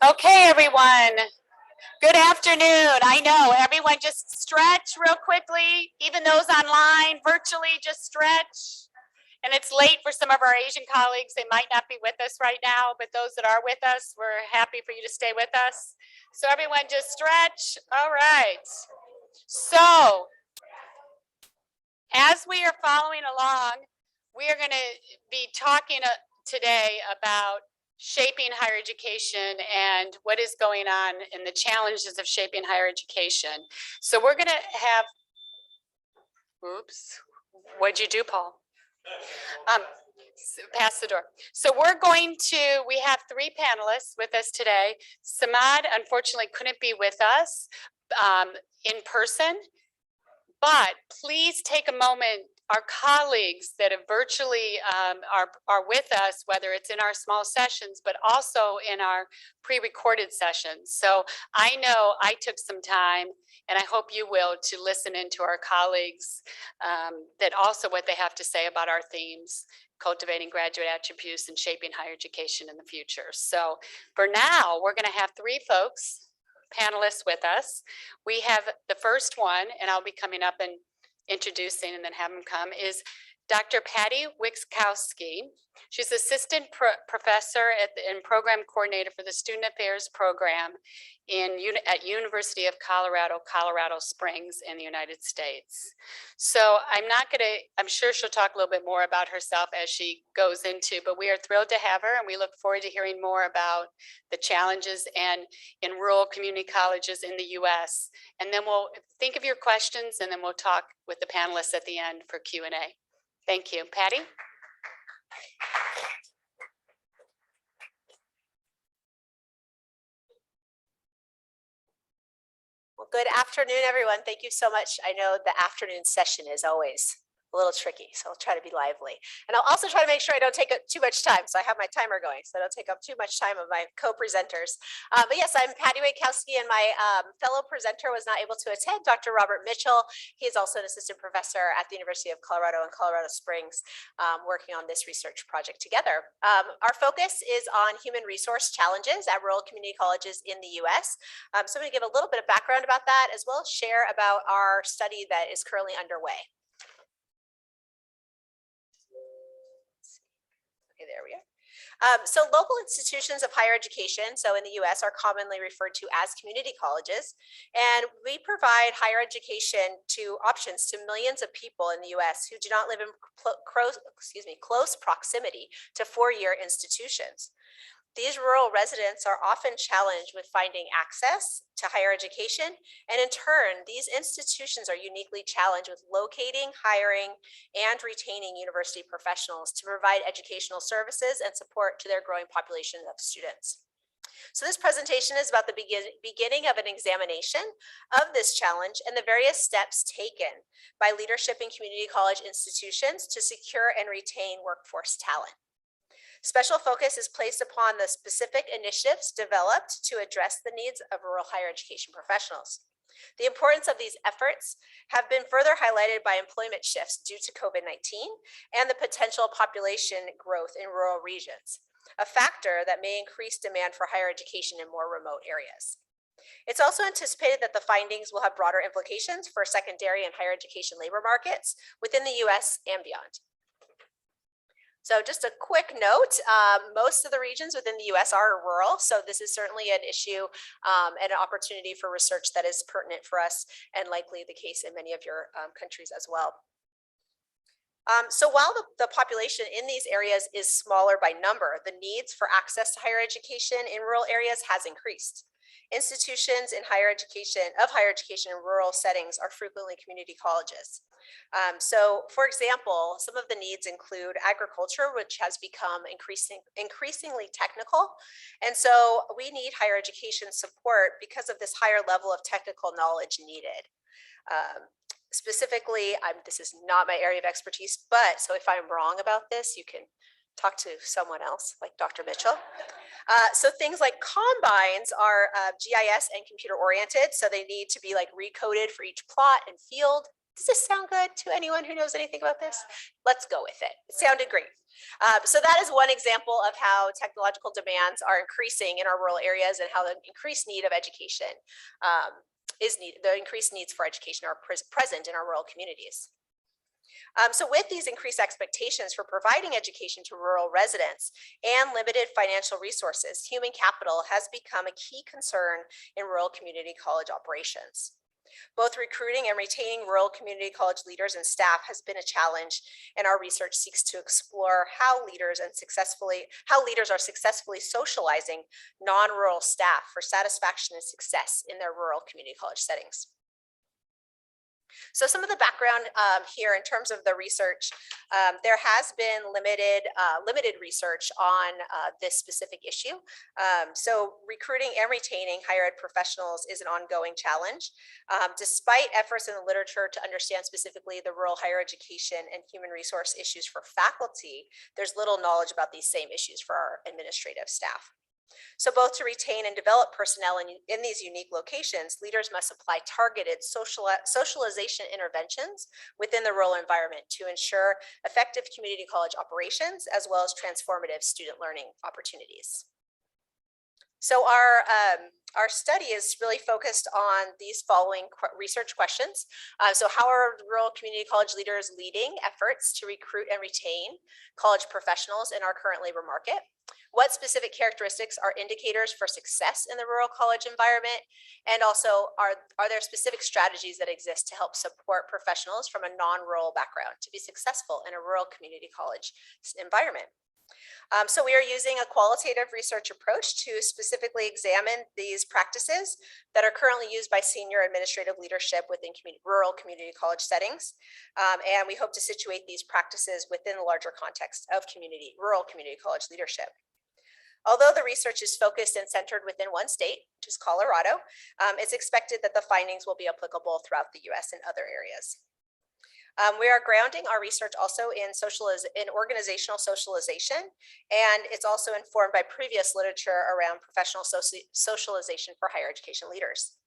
Okay, everyone. Good afternoon. I know everyone just stretch real quickly, even those online, virtually just stretch. And it's late for some of our Asian colleagues. They might not be with us right now, but those that are with us, we're happy for you to stay with us. So everyone just stretch. All right. So as we are following along, we are going to be talking today about shaping higher education and what is going on in the challenges of shaping higher education. So we're going to have, oops, what'd you do, Paul? Pass the door. So we have three panelists with us today. Samad unfortunately couldn't be with us in person, but please take a moment. Our colleagues that have virtually are with us, whether it's in our small sessions, but also in our pre-recorded sessions. So I know I took some time, and I hope you will, to listen into our colleagues that also what they have to say about our themes, cultivating graduate attributes and shaping higher education in the future. So for now, we're going to have three folks, panelists with us. We have the first one, and I'll be coming up and introducing and then have him come, is Dr. Patty Wixkowski. She's assistant professor and program coordinator for the Student Affairs program at University of Colorado, Colorado Springs in the United States. So I'm sure she'll talk a little bit more about herself as she goes into, but we are thrilled to have her, and we look forward to hearing more about the challenges and in rural community colleges in the US. And then we'll think of your questions, and then we'll talk with the panelists at the end for Q&A. Thank you. Patty? Well, good afternoon, everyone. Thank you so much. I know the afternoon session is always a little tricky, so I'll try to be lively. And I'll also try to make sure I don't take up too much time. So I have my timer going, so I don't take up too much time of my co-presenters. But yes, I'm Patty Wixkowski, and my fellow presenter was not able to attend, Dr. Robert Mitchell. He is also an assistant professor at the University of Colorado in Colorado Springs, working on this research project together. Our focus is on human resource challenges at rural community colleges in the US. So I'm going to give a little bit of background about that, as well as share about our study that is currently underway. Okay, there we are. So local institutions of higher education, so in the US, are commonly referred to as community colleges. And we provide higher education options to millions of people in the US who do not live in close proximity to four-year institutions. These rural residents are often challenged with finding access to higher education, and in turn, these institutions are uniquely challenged with locating, hiring, and retaining university professionals to provide educational services and support to their growing population of students. So this presentation is about the beginning of an examination of this challenge and the various steps taken by leadership in community college institutions to secure and retain workforce talent. Special focus is placed upon the specific initiatives developed to address the needs of rural higher education professionals. The importance of these efforts have been further highlighted by employment shifts due to COVID-19 and the potential population growth in rural regions, a factor that may increase demand for higher education in more remote areas. It's also anticipated that the findings will have broader implications for secondary and higher education labor markets within the US and beyond. So just a quick note, most of the regions within the US are rural, so this is certainly an issue and an opportunity for research that is pertinent for us, and likely the case in many of your countries as well. So while the population in these areas is smaller by number, the needs for access to higher education in rural areas has increased. Institutions in higher education in rural settings are frequently community colleges. So for example, some of the needs include agriculture, which has become increasingly technical. And so we need higher education support because of this higher level of technical knowledge needed. Specifically, this is not my area of expertise, but so if I'm wrong about this, you can talk to someone else like Dr. Mitchell. So things like combines are GIS and computer oriented, so they need to be like recoded for each plot and field. Does this sound good to anyone who knows anything about this? Let's go with it. It sounded great. So that is one example of how technological demands are increasing in our rural areas and how the increased need of education the increased needs for education are present in our rural communities. So with these increased expectations for providing education to rural residents and limited financial resources, human capital has become a key concern in rural community college operations. Both recruiting and retaining rural community college leaders and staff has been a challenge, and our research seeks to explore how leaders are successfully socializing non-rural staff for satisfaction and success in their rural community college settings. So some of the background here in terms of the research, there has been limited research on this specific issue. So recruiting and retaining higher ed professionals is an ongoing challenge. Despite efforts in the literature to understand specifically the rural higher education and human resource issues for faculty, there's little knowledge about these same issues for our administrative staff. So both to retain and develop personnel in these unique locations, leaders must apply targeted socialization interventions within the rural environment to ensure effective community college operations, as well as transformative student learning opportunities. So our study is really focused on these following research questions. So how are rural community college leaders leading efforts to recruit and retain college professionals in our current labor market? What specific characteristics are indicators for success in the rural college environment? And also, are there specific strategies that exist to help support professionals from a non-rural background to be successful in a rural community college environment? So we are using a qualitative research approach to specifically examine these practices that are currently used by senior administrative leadership within rural community college settings. And we hope to situate these practices within the larger context of rural community college leadership. Although the research is focused and centered within one state, which is Colorado, it's expected that the findings will be applicable throughout the US and other areas. We are grounding our research also in organizational socialization, and it's also informed by previous literature around professional socialization for higher education leaders.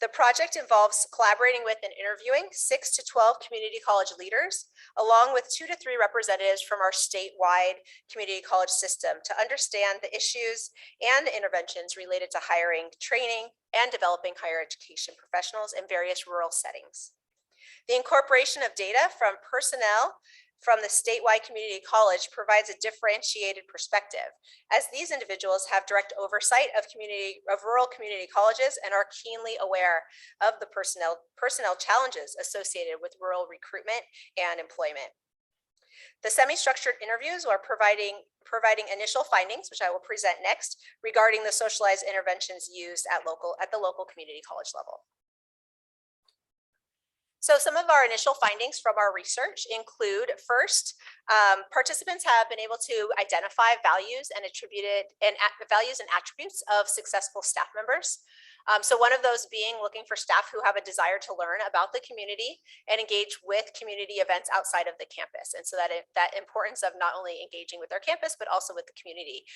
The project involves collaborating with and interviewing 6 to 12 community college leaders, along with 2 to 3 representatives from our statewide community college system to understand the issues and interventions related to hiring, training, and developing higher education professionals in various rural settings. The incorporation of data from personnel from the statewide community college provides a differentiated perspective, as these individuals have direct oversight of rural community colleges and are keenly aware of the personnel challenges associated with rural recruitment and employment. The semi-structured interviews are providing initial findings, which I will present next, regarding the socialized interventions used at the local community college level. So some of our initial findings from our research include, first, participants have been able to identify values and attributes of successful staff members. So one of those being looking for staff who have a desire to learn about the community and engage with community events outside of the campus. And so that importance of not only engaging with their campus, but also with the community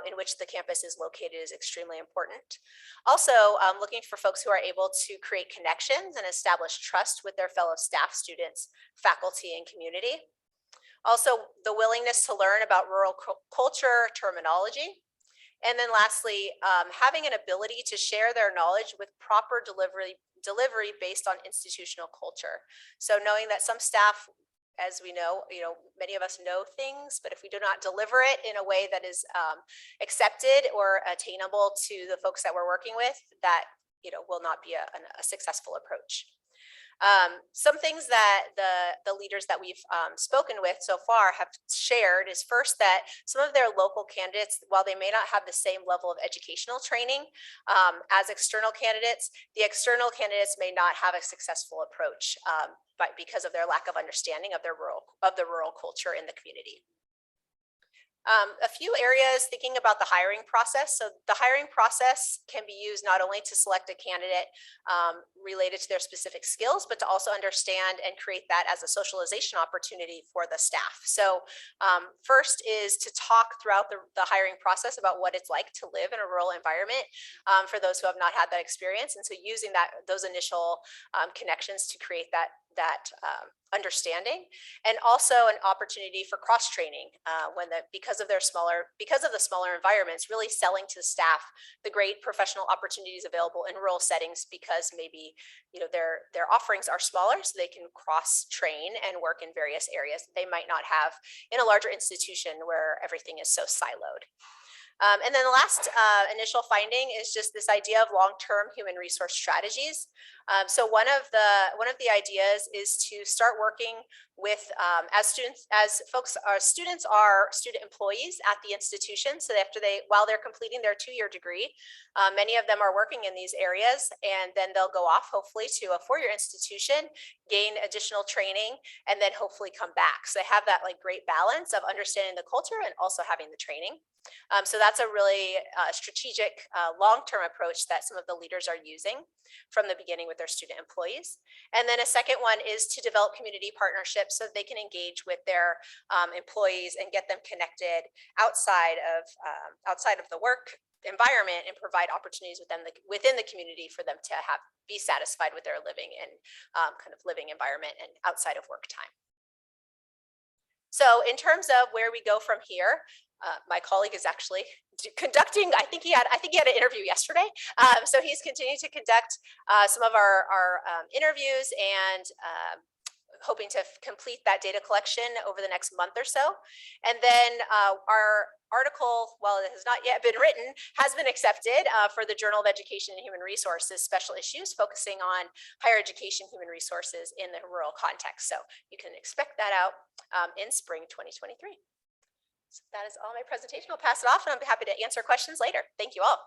in which the campus is located is extremely important. Also, looking for folks who are able to create connections and establish trust with their fellow staff, students, faculty, and community. Also, the willingness to learn about rural culture, terminology. And then lastly, having an ability to share their knowledge with proper delivery based on institutional culture. So knowing that some staff, as we know, many of us know things, but if we do not deliver it in a way that is accepted or attainable to the folks that we're working with, that will not be a successful approach. Some things that the leaders that we've spoken with so far have shared is first that some of their local candidates, while they may not have the same level of educational training as external candidates, the external candidates may not have a successful approach because of their lack of understanding of the rural culture in the community. A few areas thinking about the hiring process. So the hiring process can be used not only to select a candidate related to their specific skills, but to also understand and create that as a socialization opportunity for the staff. So first is to talk throughout the hiring process about what it's like to live in a rural environment for those who have not had that experience. And so using those initial connections to create that understanding, and also an opportunity for cross training because of the smaller environments, really selling to staff the great professional opportunities available in rural settings, because maybe their offerings are smaller, so they can cross train and work in various areas that they might not have in a larger institution where everything is so siloed. And then the last initial finding is just this idea of long-term human resource strategies. So one of the ideas is to start working with students are student employees at the institution. So while they're completing their 2-year degree, many of them are working in these areas, and then they'll go off hopefully to a 4-year institution, gain additional training, and then hopefully come back. So they have that great balance of understanding the culture and also having the training. So that's a really strategic long-term approach that some of the leaders are using from the beginning with their student employees. And then a second one is to develop community partnerships so they can engage with their employees and get them connected outside of the work environment, and provide opportunities within the community for them to be satisfied with their living and kind of living environment and outside of work time. So in terms of where we go from here, my colleague is actually conducting, I think he had an interview yesterday. So he's continuing to conduct some of our interviews, and hoping to complete that data collection over the next month or so. And then our article, while it has not yet been written, has been accepted for the Journal of Education and Human Resources special issues, focusing on higher education human resources in the rural context. So you can expect that out in spring 2023. So that is all my presentation. I'll pass it off, and I'll be happy to answer questions later. Thank you all.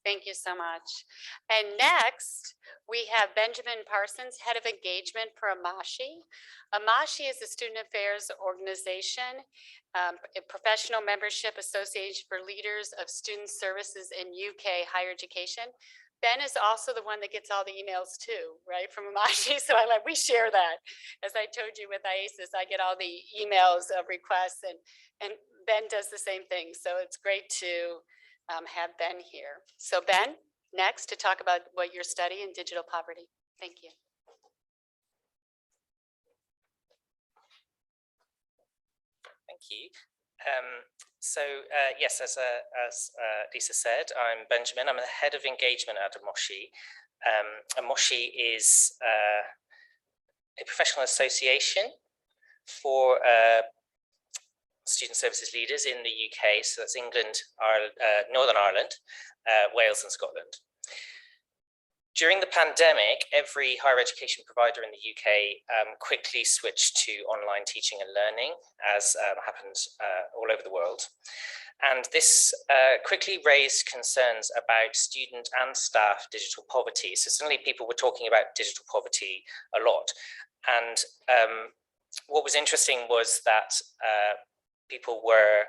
Thank you so much. And next, we have Benjamin Parsons, Head of Engagement for Amashi. Amashi is a student affairs organization, a professional membership association for leaders of student services in UK higher education. Ben is also the one that gets all the emails too, right, from Amashi. So we share that. As I told you with IASIS, I get all the emails of requests, and Ben does the same thing. So it's great to have Ben here. So Ben, next to talk about what you're studying, digital poverty. Thank you. Thank you. Yes, as Lisa said, I'm Benjamin. I'm the head of engagement at Amashi. Amashi is a professional association for student services leaders in the UK. So that's England, Northern Ireland, Wales and Scotland. During the pandemic, every higher education provider in the UK quickly switched to online teaching and learning, as happened all over the world. And this quickly raised concerns about student and staff digital poverty. So suddenly people were talking about digital poverty a lot. And what was interesting was that people were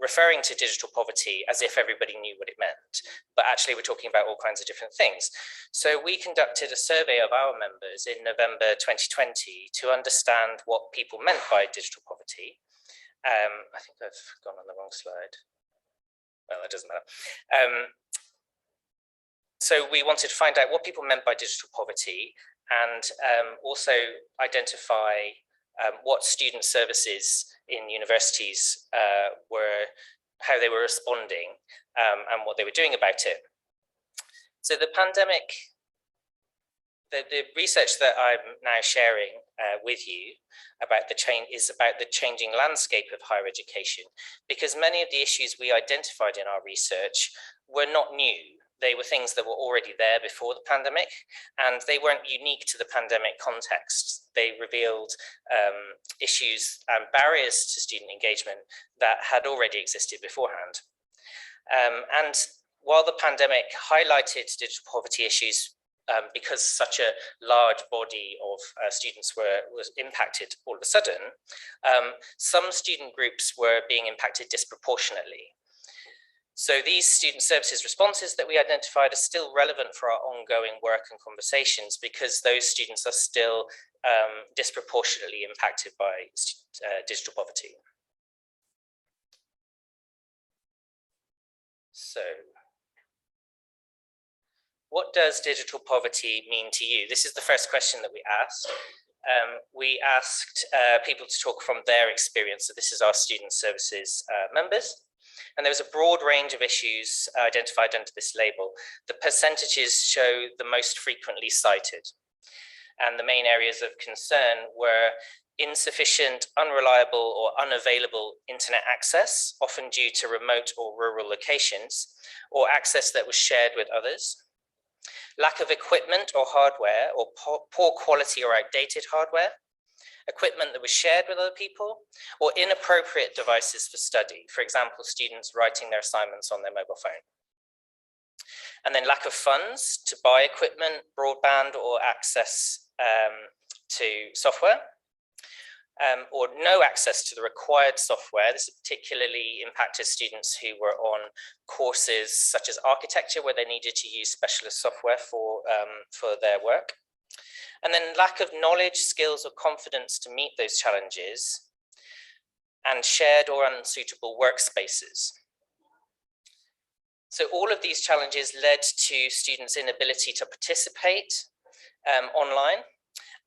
referring to digital poverty as if everybody knew what it meant, but actually we're talking about all kinds of different things. So we conducted a survey of our members in November 2020 to understand what people meant by digital poverty. I think I've gone on the wrong slide. Well, it doesn't matter. So we wanted to find out what people meant by digital poverty, and also identify what student services in universities how they were responding, and what they were doing about it. So the pandemic, the research that I'm now sharing with you about is about the changing landscape of higher education, because many of the issues we identified in our research were not new. They were things that were already there before the pandemic, and they weren't unique to the pandemic context. They revealed issues and barriers to student engagement that had already existed beforehand. And while the pandemic highlighted digital poverty issues because such a large body of students was impacted all of a sudden, some student groups were being impacted disproportionately. So these student services responses that we identified are still relevant for our ongoing work and conversations, because those students are still disproportionately impacted by digital poverty. So what does digital poverty mean to you? This is the first question that we asked. We asked people to talk from their experience. So this is our student services members. And there was a broad range of issues identified under this label. The percentages show the most frequently cited. And the main areas of concern were insufficient, unreliable, or unavailable internet access, often due to remote or rural locations, or access that was shared with others. Lack of equipment or hardware, or poor quality or outdated hardware. Equipment that was shared with other people, or inappropriate devices for study. For example, students writing their assignments on their mobile phone. And then lack of funds to buy equipment, broadband, or access to software. Or no access to the required software. This particularly impacted students who were on courses such as architecture, where they needed to use specialist software for their work. And then lack of knowledge, skills, or confidence to meet those challenges, and shared or unsuitable workspaces. So all of these challenges led to students' inability to participate online,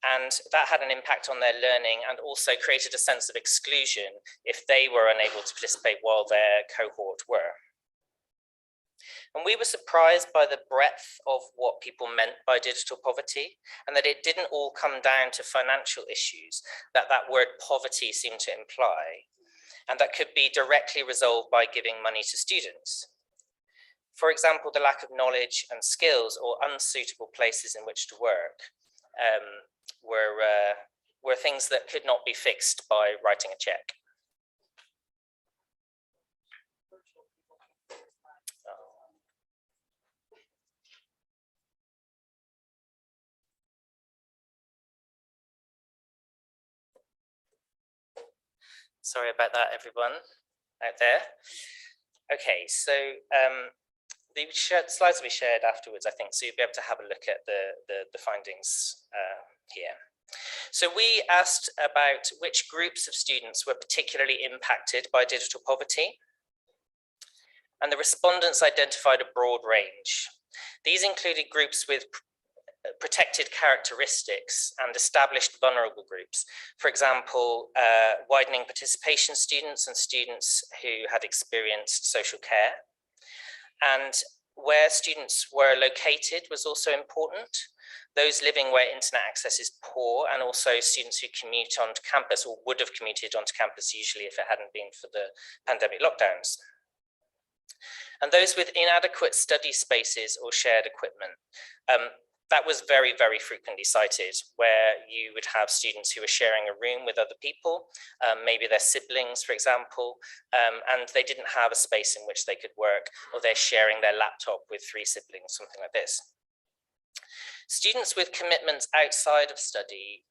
and that had an impact on their learning and also created a sense of exclusion if they were unable to participate while their cohort were. And we were surprised by the breadth of what people meant by digital poverty, and that it didn't all come down to financial issues that word poverty seemed to imply, and that could be directly resolved by giving money to students. For example, the lack of knowledge and skills or unsuitable places in which to work were things that could not be fixed by writing a check. Sorry about that, everyone out there. Okay, so the slides will be shared afterwards, I think, so you'll be able to have a look at the findings here. So we asked about which groups of students were particularly impacted by digital poverty, and the respondents identified a broad range. These included groups with protected characteristics and established vulnerable groups. For example, widening participation students and students who had experienced social care. And where students were located was also important. Those living where internet access is poor, and also students who commute onto campus or would have commuted onto campus usually if it hadn't been for the pandemic lockdowns. And those with inadequate study spaces or shared equipment. That was very, very frequently cited, where you would have students who were sharing a room with other people, maybe their siblings, for example, and they didn't have a space in which they could work, or they're sharing their laptop with 3 siblings, something like this. Students with commitments outside of study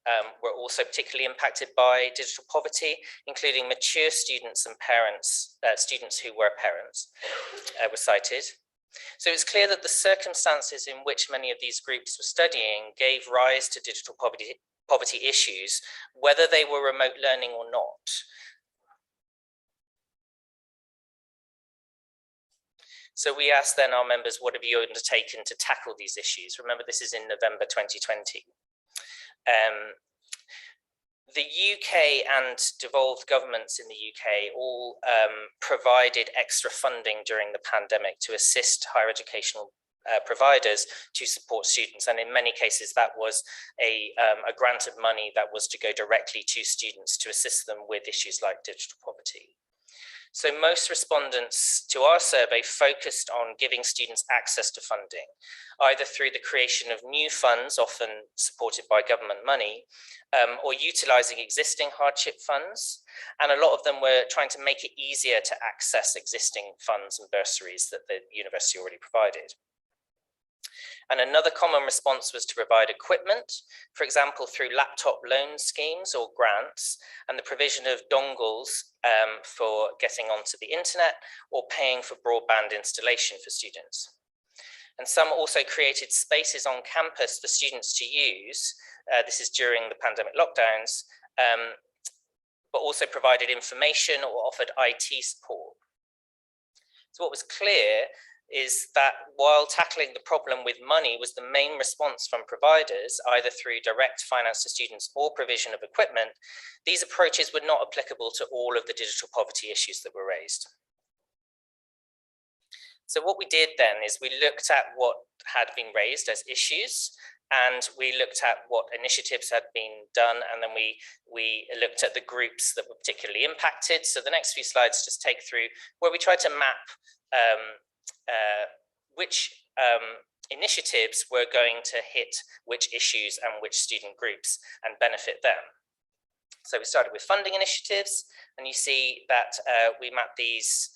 were also particularly impacted by digital poverty, including mature students and parents, students who were parents were cited. So it's clear that the circumstances in which many of these groups were studying gave rise to digital poverty issues, whether they were remote learning or not. So we asked then our members, what have you undertaken to tackle these issues? Remember, this is in November 2020. The UK and devolved governments in the UK all provided extra funding during the pandemic to assist higher educational providers to support students. And in many cases, that was a grant of money that was to go directly to students to assist them with issues like digital poverty. So most respondents to our survey focused on giving students access to funding, either through the creation of new funds, often supported by government money, or utilizing existing hardship funds. And a lot of them were trying to make it easier to access existing funds and bursaries that the university already provided. And another common response was to provide equipment, for example, through laptop loan schemes or grants, and the provision of dongles for getting onto the internet, or paying for broadband installation for students. And some also created spaces on campus for students to use. This is during the pandemic lockdowns, but also provided information or offered IT support. So what was clear is that while tackling the problem with money was the main response from providers, either through direct finance to students or provision of equipment, these approaches were not applicable to all of the digital poverty issues that were raised. So what we did then is we looked at what had been raised as issues, and we looked at what initiatives had been done, and then we looked at the groups that were particularly impacted. So the next few slides just take through where we tried to map which initiatives were going to hit which issues and which student groups and benefit them. So we started with funding initiatives, and you see that we mapped these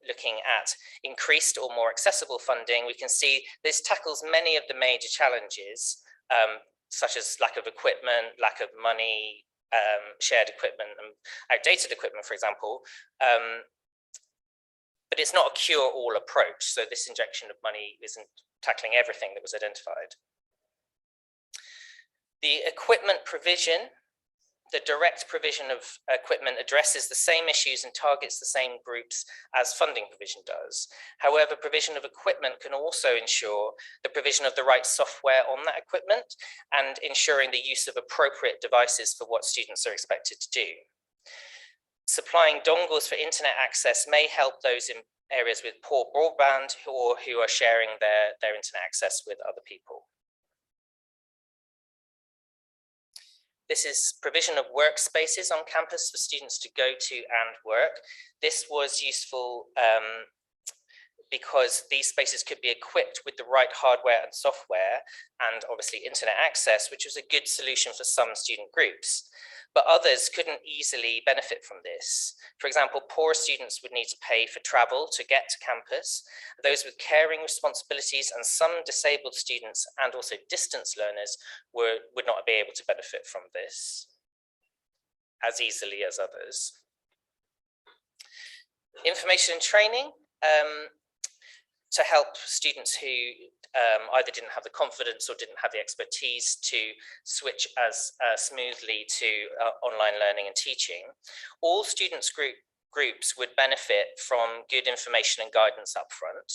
looking at increased or more accessible funding. We can see this tackles many of the major challenges, such as lack of equipment, lack of money, shared equipment, and outdated equipment, for example. But it's not a cure-all approach. So this injection of money isn't tackling everything that was identified. The equipment provision, the direct provision of equipment addresses the same issues and targets the same groups as funding provision does. However, provision of equipment can also ensure the provision of the right software on that equipment and ensuring the use of appropriate devices for what students are expected to do. Supplying dongles for internet access may help those in areas with poor broadband or who are sharing their internet access with other people. This is provision of workspaces on campus for students to go to and work. This was useful because these spaces could be equipped with the right hardware and software and obviously internet access, which was a good solution for some student groups. But others couldn't easily benefit from this. For example, poor students would need to pay for travel to get to campus. Those with caring responsibilities and some disabled students and also distance learners would not be able to benefit from this as easily as others. Information and training to help students who either didn't have the confidence or didn't have the expertise to switch as smoothly to online learning and teaching. All students groups would benefit from good information and guidance up front.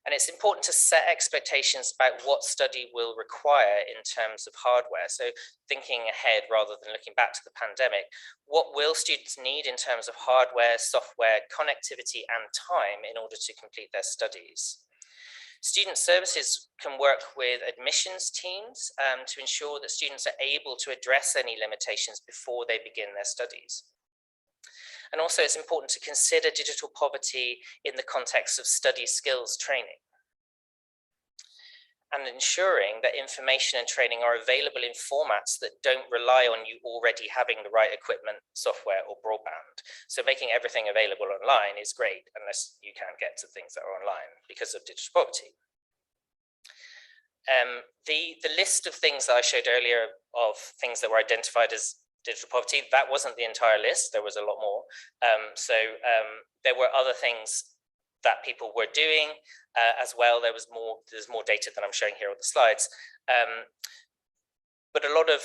And it's important to set expectations about what study will require in terms of hardware. So thinking ahead rather than looking back to the pandemic, what will students need in terms of hardware, software, connectivity, and time in order to complete their studies? Student services can work with admissions teams to ensure that students are able to address any limitations before they begin their studies. And also it's important to consider digital poverty in the context of study skills training and ensuring that information and training are available in formats that don't rely on you already having the right equipment, software, or broadband. So making everything available online is great unless you can't get to things that are online because of digital poverty. The list of things that I showed earlier of things that were identified as digital poverty, that wasn't the entire list. There was a lot more. There were other things that people were doing as well. There's more data than I'm showing here on the slides. But a lot of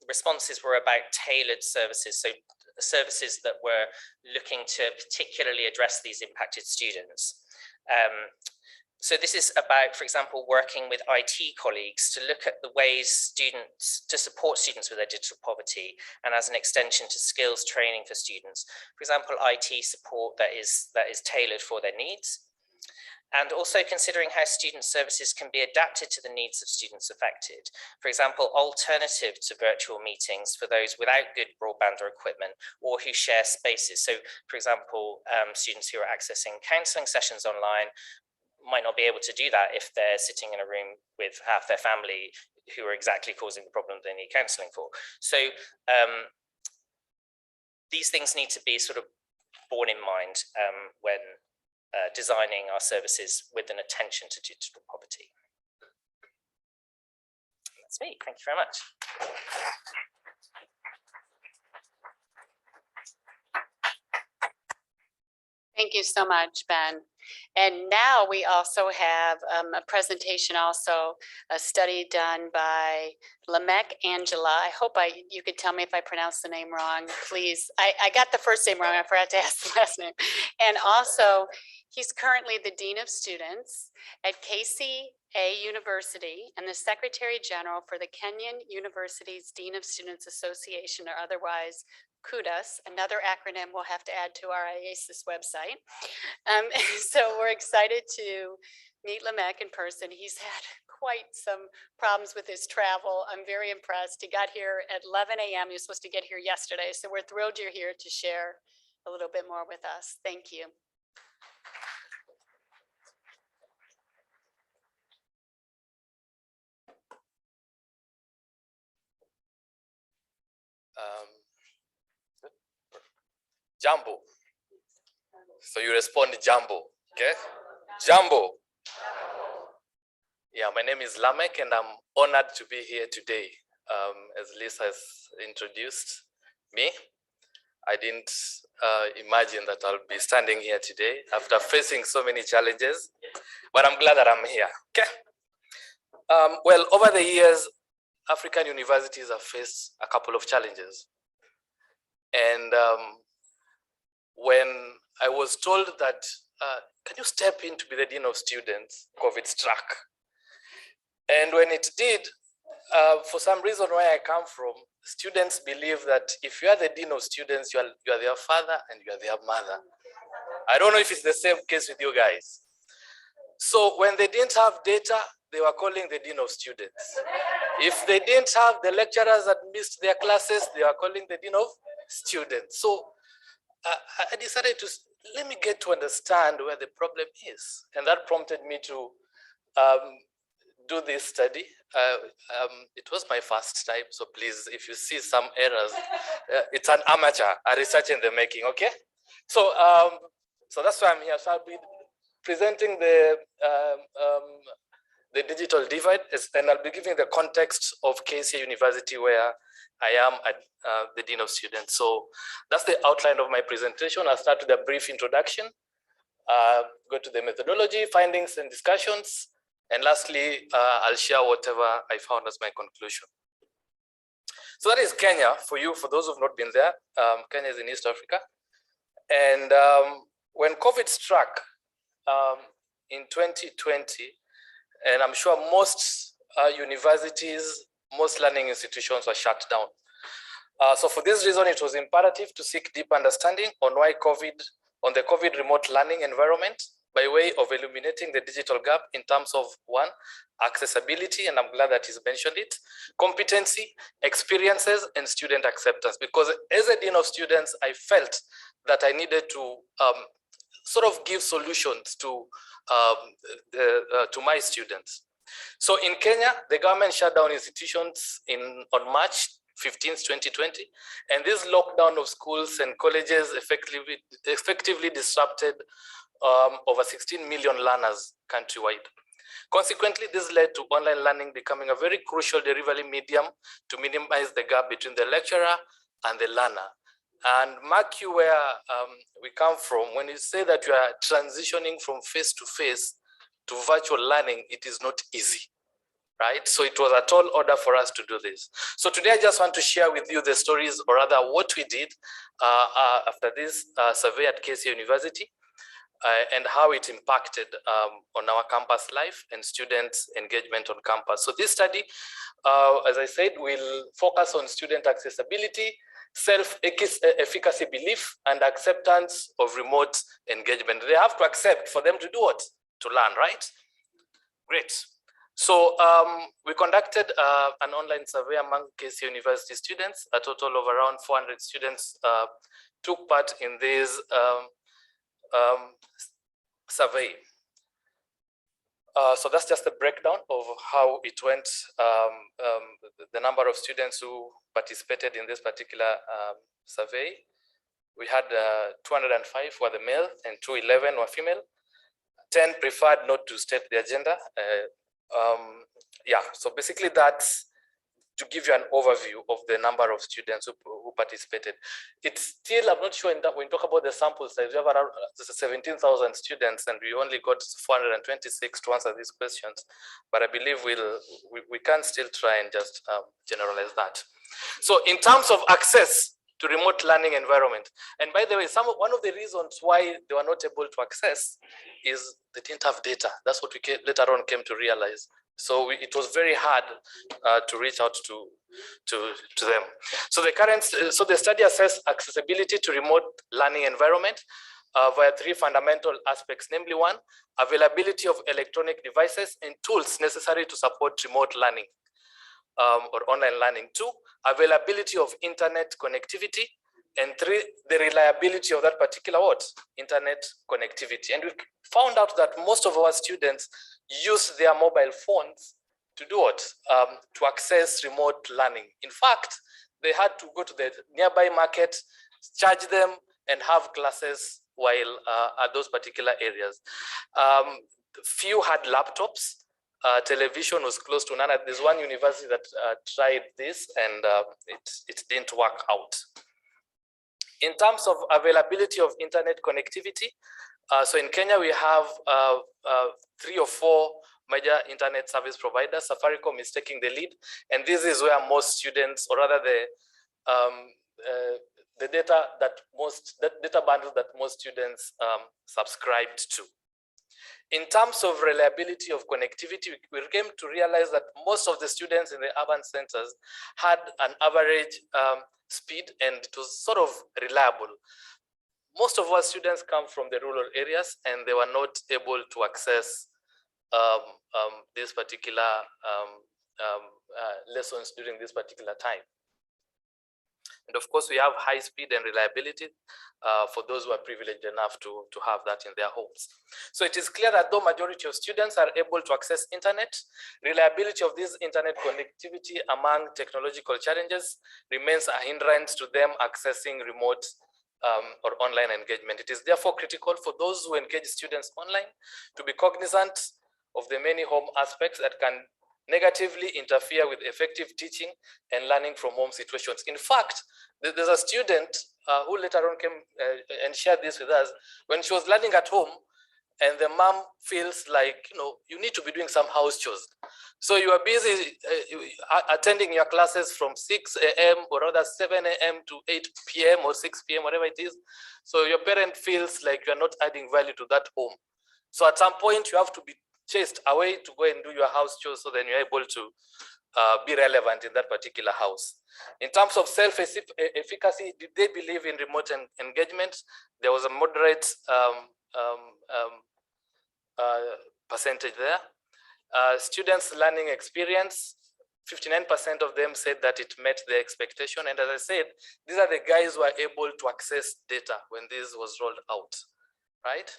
responses were about tailored services. So services that were looking to particularly address these impacted students. So this is about, for example, working with IT colleagues to look at the ways to support students with their digital poverty, and as an extension to skills training for students. For example, IT support that is tailored for their needs, and also considering how student services can be adapted to the needs of students affected. For example, alternative to virtual meetings for those without good broadband or equipment, or who share spaces. So, for example, students who are accessing counselling sessions online might not be able to do that if they're sitting in a room with half their family who are exactly causing the problem they need counselling for. So these things need to be sort of borne in mind when designing our services with an attention to digital poverty. That's me. Thank you very much. Thank you so much, Ben. And now we also have a presentation, also a study done by Lamek Angela. I hope you could tell me if I pronounced the name wrong, please. I got the first name wrong. I forgot to ask the last name. And also, he's currently the Dean of Students at KCA University and the Secretary General for the Kenyan University's Dean of Students Association, or otherwise KUDAS, another acronym we'll have to add to our IASIS website. So we're excited to meet Lamek in person. He's had quite some problems with his travel. I'm very impressed. He got here at 11 a.m. He was supposed to get here yesterday. So we're thrilled you're here to share a little bit more with us. Thank you. Jambo. So you respond Jambo, okay? Jambo. Yeah, my name is Lamek and I'm honored to be here today. As Lisa has introduced me, I didn't imagine that I'll be standing here today after facing so many challenges, but I'm glad that I'm here, okay? Well, over the years, African universities have faced a couple of challenges. And when I was told that, can you step in to be the Dean of Students, COVID struck. And when it did, for some reason where I come from, students believe that if you are the Dean of Students, you are their father and you are their mother. I don't know if it's the same case with you guys. So when they didn't have data, they were calling the Dean of Students. If they didn't have the lecturers that missed their classes, they were calling the Dean of Students. So I decided to, let me get to understand where the problem is. And that prompted me to do this study. It was my first time, so please, if you see some errors, it's an amateur, a research in the making, okay? So, so that's why I'm here. So I'll be presenting the digital divide, and I'll be giving the context of KCA University where I am at the Dean of Students. So that's the outline of my presentation. I'll start with a brief introduction, go to the methodology, findings and discussions, and lastly, I'll share whatever I found as my conclusion. So that is Kenya for you, for those who've not been there. Kenya is in East Africa. And when COVID struck in 2020, and I'm sure most universities, most learning institutions were shut down. So for this reason, it was imperative to seek deep understanding on why on the COVID remote learning environment, by way of illuminating the digital gap in terms of one, accessibility, and I'm glad that he's mentioned it, competency, experiences, and student acceptance. Because as a Dean of Students, I felt that I needed to sort of give solutions to my students. So in Kenya, the government shut down institutions on March 15th, 2020, and this lockdown of schools and colleges effectively disrupted over 16 million learners countrywide. Consequently, this led to online learning becoming a very crucial delivery medium to minimize the gap between the lecturer and the learner. And mark you where we come from, when you say that you are transitioning from face-to-face to virtual learning, it is not easy, right? So it was a tall order for us to do this. So today I just want to share with you the stories, or rather what we did after this survey at KCA University, and how it impacted on our campus life and students' engagement on campus. So this study, as I said, will focus on student accessibility, self-efficacy belief, and acceptance of remote engagement. They have to accept for them to do what? To learn, right? Great. So we conducted an online survey among KCA University students. A total of around 400 students took part in this survey. So that's just a breakdown of how it went, the number of students who participated in this particular survey. We had 205 were the male and 211 were female. 10 preferred not to state their gender. Yeah, so basically that's to give you an overview of the number of students who participated. It's still, I'm not sure when we talk about the sample size, we have around 17,000 students and we only got 426 to answer these questions. But I believe we can still try and just generalize that. So in terms of access to remote learning environment, and by the way, one of the reasons why they were not able to access is they didn't have data. That's what we later on came to realize. So it was very hard to reach out to them. So the study assessed accessibility to remote learning environment via three fundamental aspects, namely one, availability of electronic devices and tools necessary to support remote learning or online learning. Two, availability of internet connectivity. And three, the reliability of that particular internet connectivity. And we found out that most of our students use their mobile phones to do what? To access remote learning. In fact, they had to go to the nearby market, charge them, and have classes while at those particular areas. Few had laptops. Television was close to none. There's one university that tried this, and it didn't work out. In terms of availability of internet connectivity, so in Kenya, we have 3 or 4 major internet service providers. Safaricom is taking the lead, and this is where most students, or rather the data bundle that most students subscribed to. In terms of reliability of connectivity, we came to realize that most of the students in the urban centers had an average speed, and it was sort of reliable. Most of our students come from the rural areas, and they were not able to access this particular lessons during this particular time. And of course, we have high speed and reliability for those who are privileged enough to have that in their homes. So it is clear that though majority of students are able to access internet, reliability of this internet connectivity among technological challenges remains a hindrance to them accessing remote or online engagement. It is therefore critical for those who engage students online to be cognizant of the many home aspects that can negatively interfere with effective teaching and learning from home situations. In fact, there's a student who later on came and shared this with us. When she was learning at home, and the mom feels like, you need to be doing some house chores. So you are busy attending your classes from 6 a.m. or rather 7 a.m. to 8 p.m. or 6 p.m., whatever it is. So your parent feels like you're not adding value to that home. So at some point, you have to be chased away to go and do your house chores, so then you're able to be relevant in that particular house. In terms of self-efficacy, did they believe in remote engagement? There was a moderate percentage there. Students' learning experience, 59% of them said that it met their expectation. And as I said, these are the guys who are able to access data when this was rolled out, right?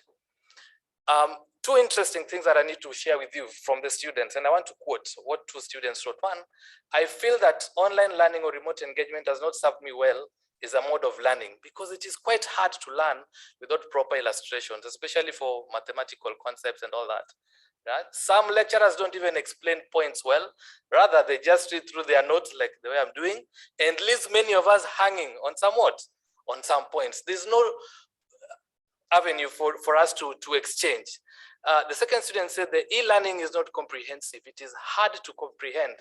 Two interesting things that I need to share with you from the students, and I want to quote what 2 students wrote. One, I feel that online learning or remote engagement does not serve me well is a mode of learning because it is quite hard to learn without proper illustrations, especially for mathematical concepts and all that. Right? Some lecturers don't even explain points well. Rather, they just read through their notes like the way I'm doing and leaves many of us hanging on on some points. There's no avenue for us to exchange. The second student said the e-learning is not comprehensive. It is hard to comprehend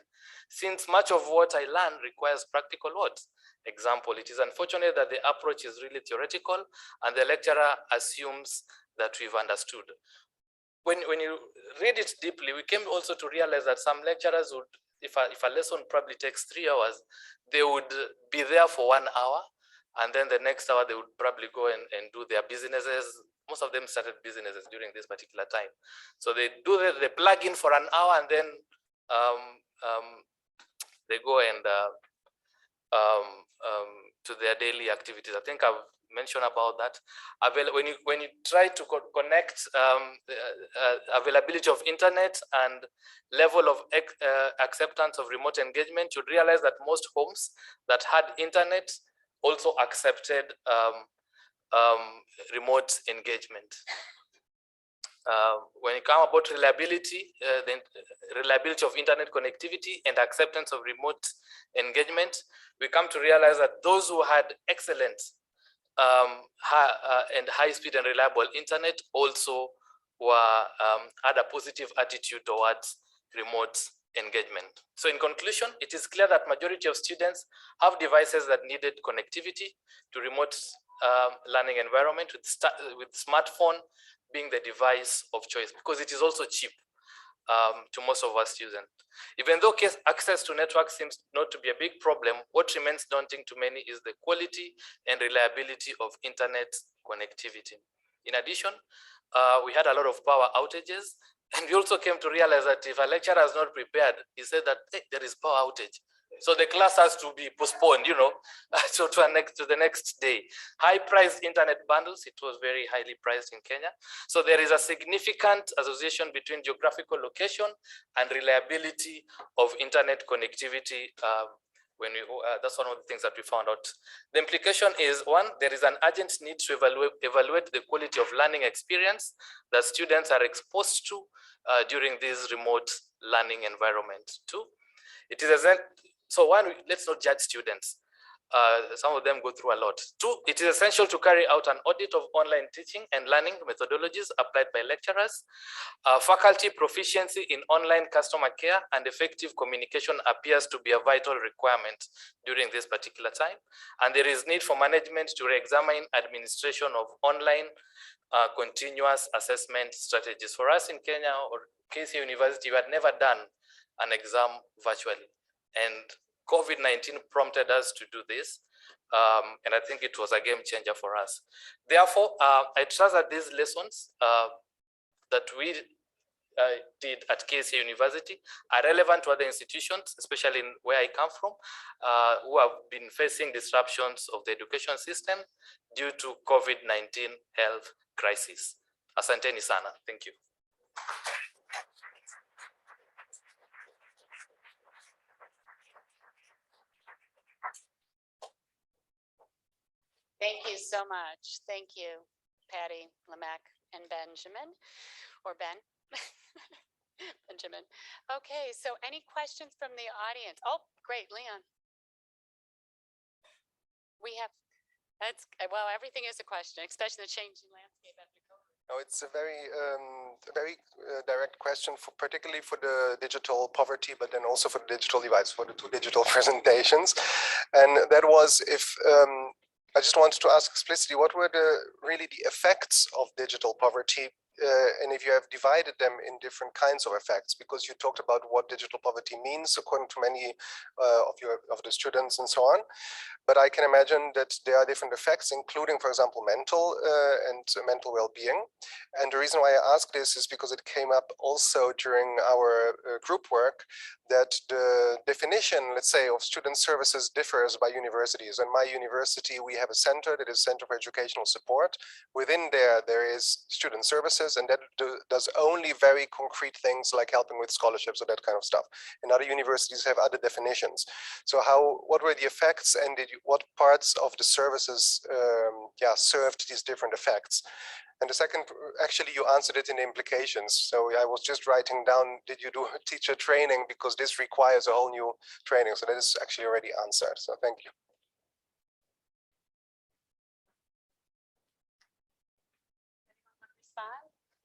since much of what I learn requires practical words. Example, it is unfortunate that the approach is really theoretical and the lecturer assumes that we've understood. When you read it deeply, we came also to realize that some lecturers would, if a lesson probably takes 3 hours, they would be there for 1 hour, and then the next hour they would probably go and do their businesses. Most of them started businesses during this particular time. So they do they plug in for an hour, and then they go and to their daily activities. I think I've mentioned about that. When you try to connect availability of internet and level of acceptance of remote engagement, you realize that most homes that had internet also accepted remote engagement. when it comes about reliability, the reliability of internet connectivity and acceptance of remote engagement, we come to realize that those who had excellent high speed and reliable internet also had a positive attitude towards remote engagement. So in conclusion, it is clear that majority of students have devices that needed connectivity to remote learning environment, with smartphone being the device of choice because it is also cheap to most of our students. Even though access to network seems not to be a big problem, what remains daunting to many is the quality and reliability of internet connectivity. In addition, we had a lot of power outages, and we also came to realize that if a lecturer is not prepared, he said that hey, there is power outage. So the class has to be postponed, you know, so to the next day. High-priced internet bundles, it was very highly priced in Kenya. So there is a significant association between geographical location and reliability of internet connectivity. That's one of the things that we found out. The implication is, one, there is an urgent need to evaluate the quality of learning experience that students are exposed to during this remote learning environment. Two, it is so one, let's not judge students. Some of them go through a lot. Two, it is essential to carry out an audit of online teaching and learning methodologies applied by lecturers. Faculty proficiency in online customer care and effective communication appears to be a vital requirement during this particular time. And there is need for management to re-examine administration of online continuous assessment strategies. For us in Kenya or KC University, we had never done an exam virtually. And COVID-19 prompted us to do this. And I think it was a game changer for us. Therefore, I trust that these lessons that we did at KC University are relevant to other institutions, especially in where I come from, who have been facing disruptions of the education system due to COVID-19 health crisis. Asanteni sana. Thank you. Thank you so much. Thank you, Patty, Lamech, and Benjamin, or Ben. Benjamin. Okay, so any questions from the audience? Oh, great, Leon. We have, well, everything is a question, especially the changing landscape after COVID. No, it's a very direct question, particularly for the digital poverty, but then also for the digital device, for the two digital presentations. And that was if, I just wanted to ask explicitly, what were really the effects of digital poverty? And if you have divided them in different kinds of effects, because you talked about what digital poverty means according to many of the students and so on. But I can imagine that there are different effects, including, for example, mental well-being. And the reason why I ask this is because it came up also during our group work that the definition, let's say, of student services differs by universities. In my university, we have a center that is Center for Educational Support. Within there is student services, and that does only very concrete things like helping with scholarships or that kind of stuff. And other universities have other definitions. So what were the effects, and what parts of the services served these different effects? And the second, actually, you answered it in the implications. So I was just writing down, did you do teacher training? Because this requires a whole new training. So that is actually already answered. So thank you.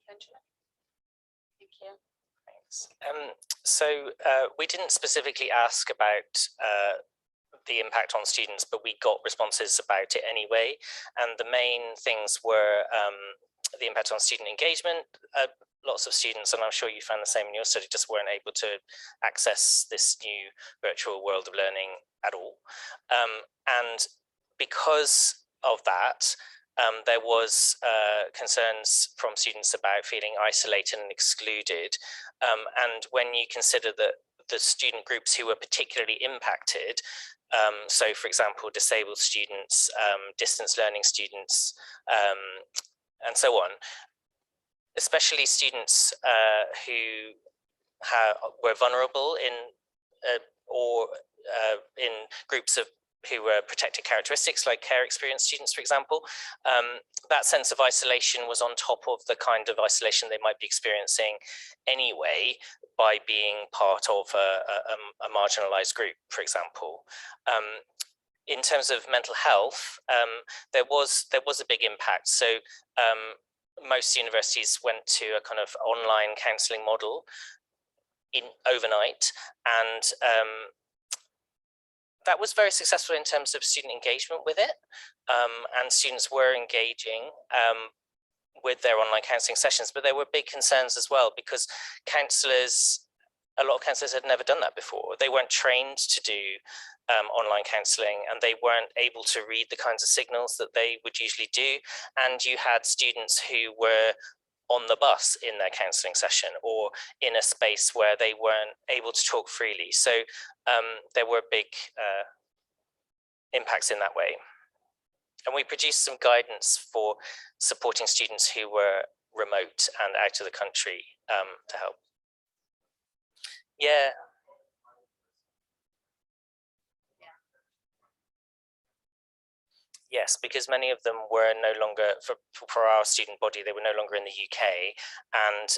Benjamin? Thank you. Thanks. So we didn't specifically ask about the impact on students, but we got responses about it anyway. And the main things were the impact on student engagement. Lots of students, and I'm sure you found the same in your study, just weren't able to access this new virtual world of learning at all. And because of that, there was concerns from students about feeling isolated and excluded. And when you consider that the student groups who were particularly impacted, so for example, disabled students, distance learning students, and so on, especially students who were vulnerable in groups of who were protected characteristics, like care experience students, for example. That sense of isolation was on top of the kind of isolation they might be experiencing anyway by being part of a marginalized group, for example. In terms of mental health, there was a big impact. So most universities went to a kind of online counselling model overnight, and that was very successful in terms of student engagement with it, and students were engaging with their online counselling sessions. But there were big concerns as well, because a lot of counsellors had never done that before. They weren't trained to do online counselling, and they weren't able to read the kinds of signals that they would usually do. And you had students who were on the bus in their counselling session, or in a space where they weren't able to talk freely. So there were big impacts in that way. And we produced some guidance for supporting students who were remote and out of the country to help. Yeah. Yes, because many of them were no longer, for our student body, they were no longer in the UK. And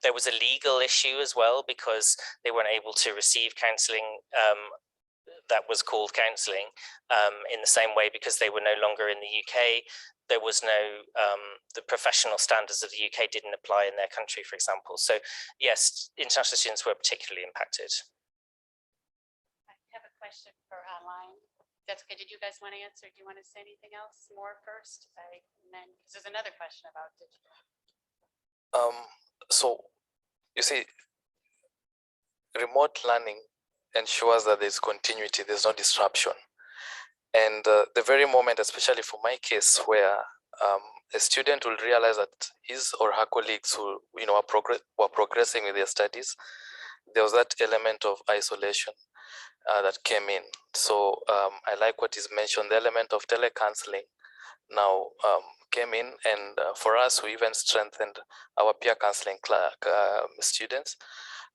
there was a legal issue as well, because they weren't able to receive counselling that was called counselling in the same way, because they were no longer in the UK. There was no, the professional standards of the UK didn't apply in their country, for example. So yes, international students were particularly impacted. I have a question for online. That's okay. Did you guys want to answer? Do you want to say anything else more first? And then, because there's another question about digital. So you see, remote learning ensures that there's continuity, there's no disruption. And the very moment, especially for my case, where a student will realize that his or her colleagues who were progressing with their studies, there was that element of isolation that came in. So I like what is mentioned, the element of telecounseling now came in, and for us, we even strengthened our peer counseling students,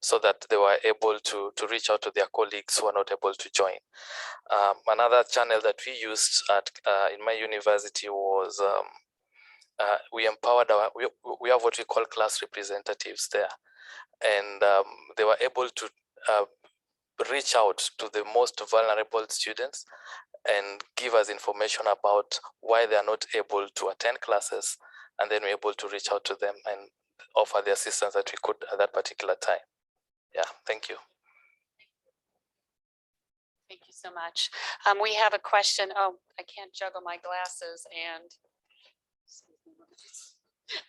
so that they were able to reach out to their colleagues who are not able to join. Another channel that we used in my university was we empowered we have what we call class representatives there, and they were able to reach out to the most vulnerable students and give us information about why they are not able to attend classes, and then we're able to reach out to them and offer the assistance that we could at that particular time. Yeah, thank you. Thank you so much. We have a question. Oh, I can't juggle my glasses and.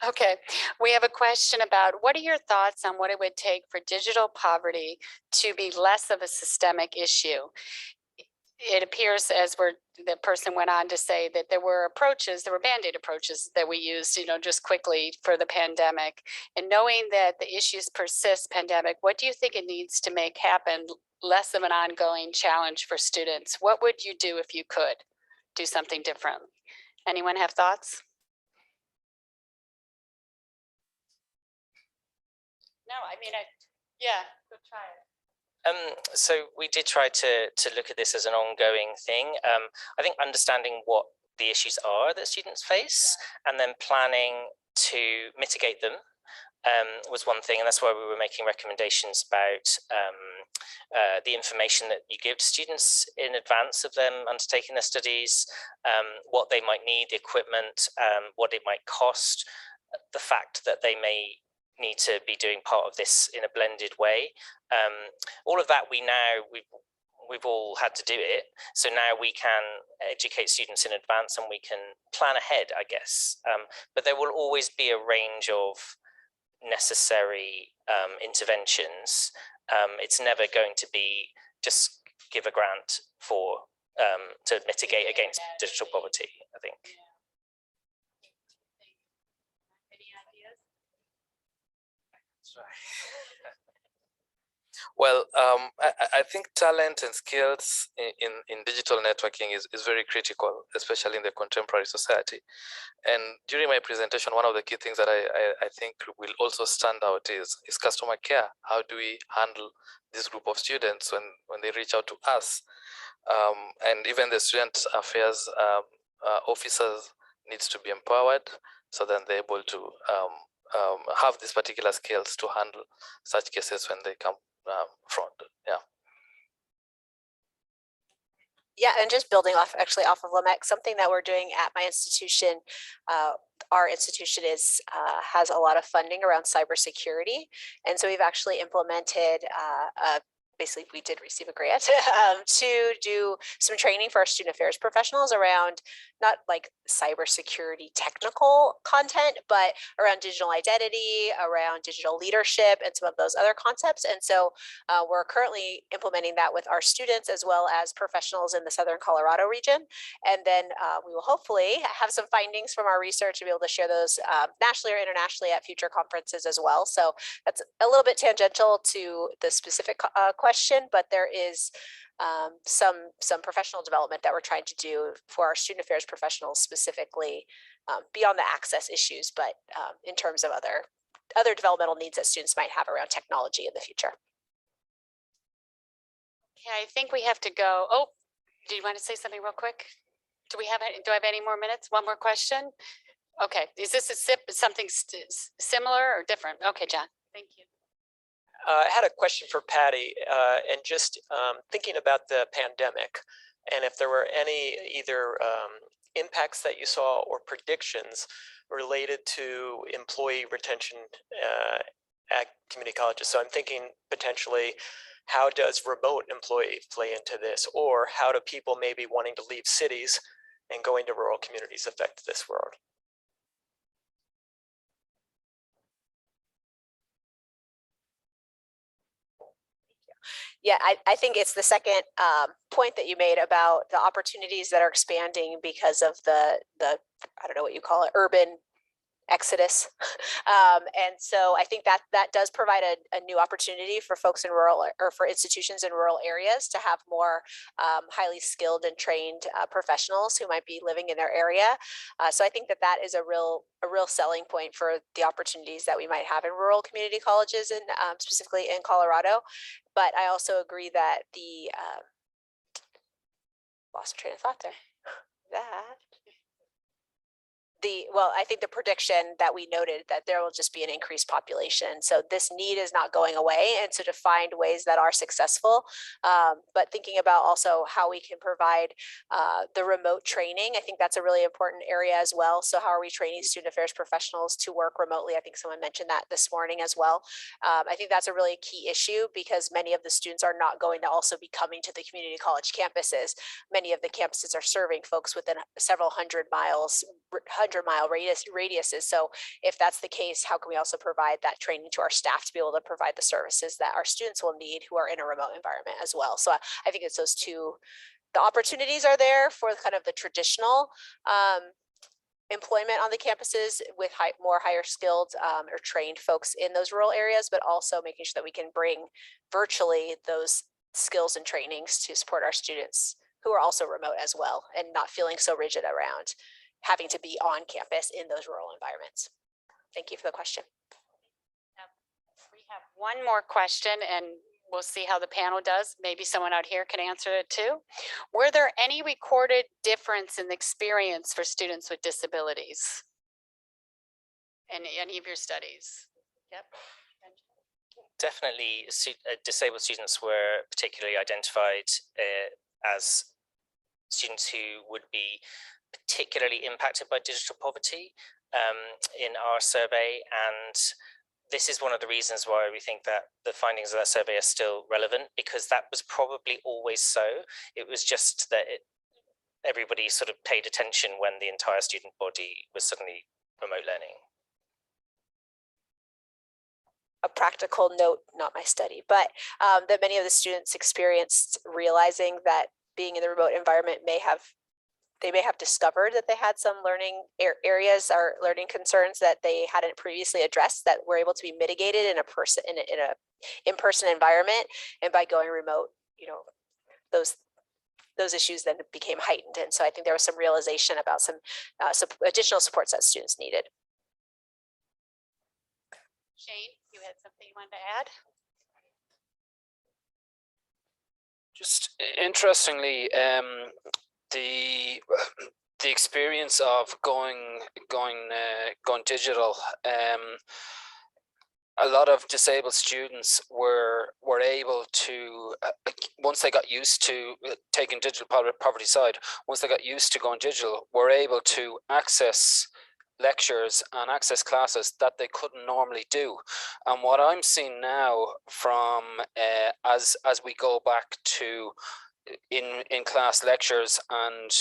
Okay, we have a question about what are your thoughts on what it would take for digital poverty to be less of a systemic issue? It appears, as the person went on to say, that there were Band-Aid approaches that we used, just quickly for the pandemic. And knowing that the issues persist pandemic, what do you think it needs to make happen less of an ongoing challenge for students? What would you do if you could do something different? Anyone have thoughts? No, yeah, go try it. So we did try to look at this as an ongoing thing. I think understanding what the issues are that students face, and then planning to mitigate them was one thing. And that's why we were making recommendations about the information that you give to students in advance of them undertaking their studies, what they might need, the equipment, what it might cost, the fact that they may need to be doing part of this in a blended way. All of that we've all had to do it. So now we can educate students in advance, and we can plan ahead, I guess. But there will always be a range of necessary interventions. It's never going to be just give a grant for to mitigate against digital poverty, I think. Well, I think talent and skills in digital networking is very critical, especially in the contemporary society. And during my presentation, one of the key things that I think will also stand out is customer care. How do we handle this group of students when they reach out to us? And even the student affairs officers needs to be empowered so that they're able to have these particular skills to handle such cases when they come front. Yeah. Yeah, and just building off of Lamek, something that we're doing at my institution, our institution has a lot of funding around cybersecurity, and so we've actually implemented basically we did receive a grant to do some training for our student affairs professionals around not like cybersecurity technical content, but around digital identity, around digital leadership, and some of those other concepts. And so we're currently implementing that with our students as well as professionals in the Southern Colorado region. And then we will hopefully have some findings from our research and be able to share those nationally or internationally at future conferences as well. So that's a little bit tangential to the specific question, but there is some professional development that we're trying to do for our student affairs professionals specifically beyond the access issues, but in terms of other developmental needs that students might have around technology in the future. Okay, I think we have to go. Oh, do you want to say something real quick? Do I have any more minutes? One more question? Okay, is this something similar or different? Okay, John, thank you. I had a question for Patty, and just thinking about the pandemic, and if there were any either impacts that you saw or predictions related to employee retention at community colleges. So I'm thinking potentially, how does remote employee play into this, or how do people maybe wanting to leave cities and going to rural communities affect this world? Yeah, I think it's the second point that you made about the opportunities that are expanding because of the I don't know what you call it, urban exodus. And so I think that does provide a new opportunity for folks in rural or for institutions in rural areas to have more highly skilled and trained professionals who might be living in their area. So I think that is a real selling point for the opportunities that we might have in rural community colleges and specifically in Colorado. But I also agree that lost train of thought there. I think the prediction that we noted that there will just be an increased population. So this need is not going away. And so to find ways that are successful, but thinking about also how we can provide the remote training, I think that's a really important area as well. So how are we training student affairs professionals to work remotely? I think someone mentioned that this morning as well. I think that's a really key issue because many of the students are not going to also be coming to the community college campuses. Many of the campuses are serving folks within several hundred mile radiuses. So if that's the case, how can we also provide that training to our staff to be able to provide the services that our students will need who are in a remote environment as well? So I think it's those two, the opportunities are there for kind of the traditional employment on the campuses with more higher skilled or trained folks in those rural areas, but also making sure that we can bring virtually those skills and trainings to support our students who are also remote as well and not feeling so rigid around having to be on campus in those rural environments. Thank you for the question. We have one more question and we'll see how the panel does. Maybe someone out here can answer it too. Were there any recorded difference in the experience for students with disabilities in any of your studies? Yep. Definitely, disabled students were particularly identified as students who would be particularly impacted by digital poverty in our survey, and this is one of the reasons why we think that the findings of that survey are still relevant, because that was probably always so. It was just that everybody sort of paid attention when the entire student body was suddenly remote learning. A practical note, not my study, but that many of the students experienced realizing that being in the remote environment may have they may have discovered that they had some learning areas or learning concerns that they hadn't previously addressed that were able to be mitigated in a in-person environment. And by going remote, you know, those issues then became heightened. And so I think there was some realization about some additional supports that students needed. Shane, you had something you wanted to add? Just interestingly, the experience of going digital, a lot of disabled students were able to, once they got used to taking digital poverty side, once they got used to going digital, were able to access lectures and access classes that they couldn't normally do. And what I'm seeing now from as we go back to in class lectures, and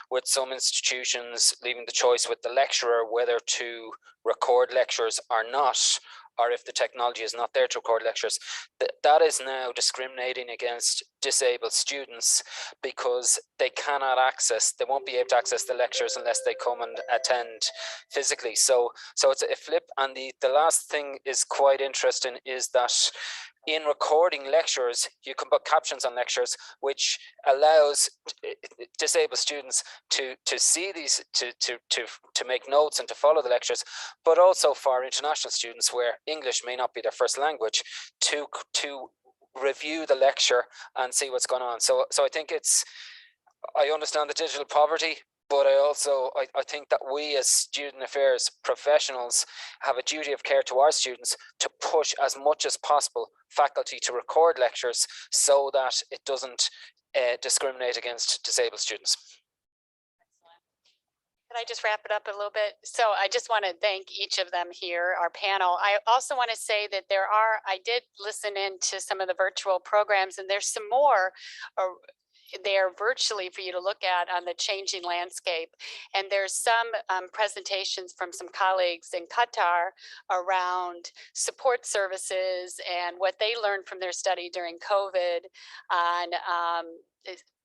with some institutions leaving the choice with the lecturer whether to record lectures or not, or if the technology is not there to record lectures, that is now discriminating against disabled students, because they won't be able to access the lectures unless they come and attend physically. So it's a flip. And the last thing is quite interesting, is that in recording lectures, you can put captions on lectures, which allows disabled students to see these, to make notes and to follow the lectures, but also for international students where English may not be their first language, to review the lecture and see what's going on. So I think I understand the digital poverty, but I think that we as student affairs professionals have a duty of care to our students to push as much as possible faculty to record lectures so that it doesn't discriminate against disabled students. Can I just wrap it up a little bit? So I just want to thank each of them here, our panel. I also want to say that I did listen in to some of the virtual programs, and there's some more there virtually for you to look at on the changing landscape. And there's some presentations from some colleagues in Qatar around support services and what they learned from their study during COVID on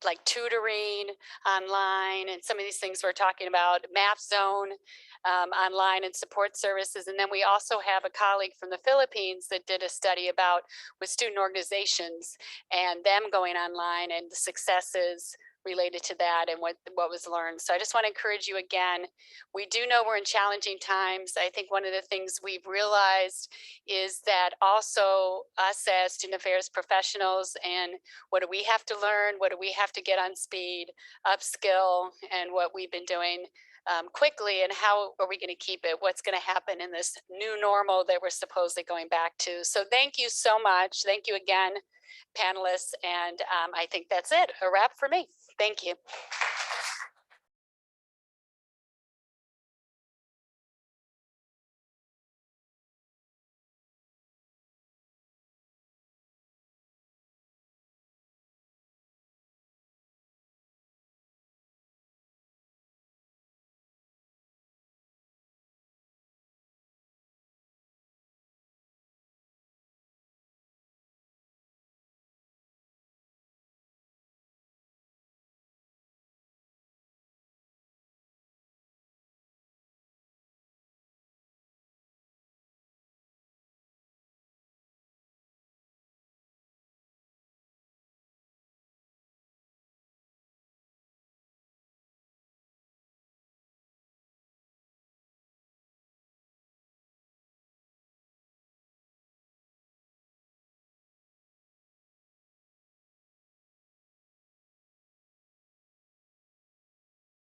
like tutoring online and some of these things we're talking about, Math Zone online and support services. And then we also have a colleague from the Philippines that did a study about with student organizations and them going online and the successes related to that and what was learned. So I just want to encourage you again, we do know we're in challenging times. I think one of the things we've realized is that also us as student affairs professionals, and what do we have to learn? What do we have to get on speed, upskill, and what we've been doing quickly, and how are we going to keep it? What's going to happen in this new normal that we're supposedly going back to? So thank you so much. Thank you again, panelists. And I think that's it, a wrap for me. Thank you.